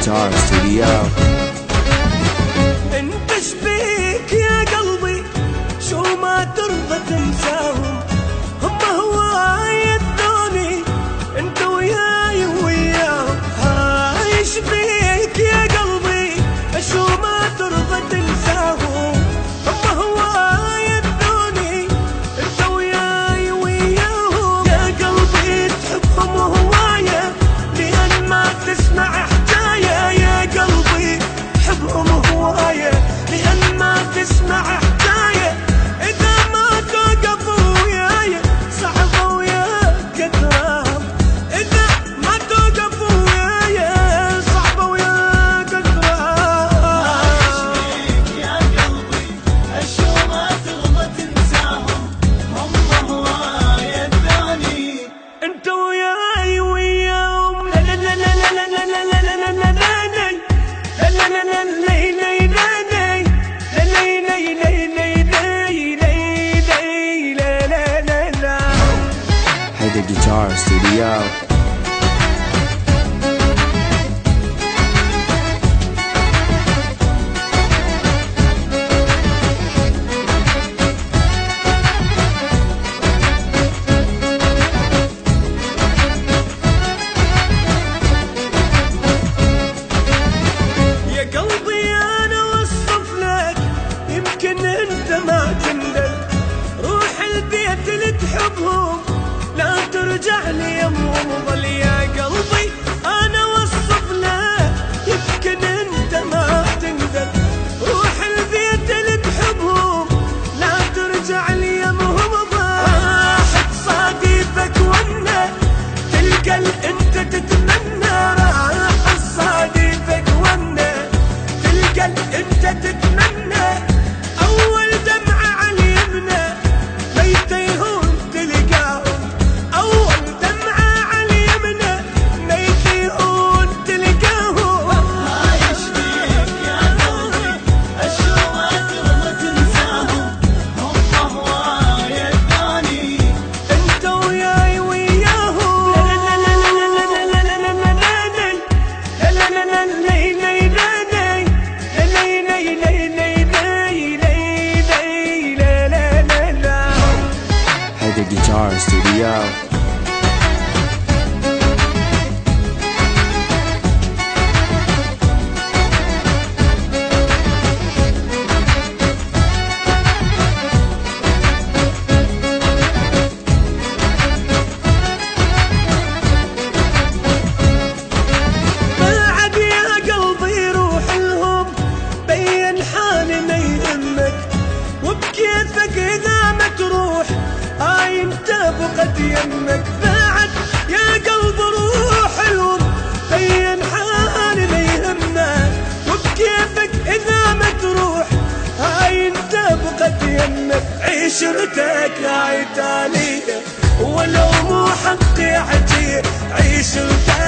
Guitar Studio. انت شبيك يا قلبي شو ما ترضى تنساهم، هم هواي الثاني انت وياي وياهم. هاي شبيك يا قلبي شو ما ترضى تنساهم، هم هواي الثاني انت وياي وياهم. يا قلبي تحبهم هواية لأن ما تسمع تسمع حكاية. إذا ما توقفوا وياي صعبة ويا كثرهم، إذا ما توقفوا وياي صعبة ويا كثرهم. عايش بيك يا قلبي أشو ما ترضى تنساهم، هم هواي الثاني أنت وياي وياهم. لا لا لا لا لا لا لا لا لا لا لا لا لا لا لا. The Guitar Studio. يا قلبي أنا وصف لك يمكن أنت ما تندل، روح البيت اللي تحبهم لا ترجع لي يمهم ظل. يا قلبي أنا وصف لك يمكن أنت ما تندل، روح البيت اللي تحبهم لا ترجع لي يمهم ظل. راح تصادفك ونا تلقى أنت تتمنى، راح تصادفك ونا تلقى أنت تتمنى. أول دمعة على اليمنى ميت يهون تلقاهم، أول دمعة على اليمنى ميت يهون تلقاهم. عايش بيك يا قلبي أشو ما ترضى تنساهم، هم هواي الثاني أنت وياي وياهم. لا لا لا لا لا لا لا لا لا لا لا لا The Guitar Studio. بعد يا قلبي روح لهم بين حالي ما يهمك، وبكيفك إذا ما تروح هاي انت بقت يمك. بعد يا قلب روح لهم بين حالي ما يهمك، وبكيفك إذا ما تروح هاي انت بقت يمك. عشرتك هاي تالية ولو مو حقي عجيب، عشرتك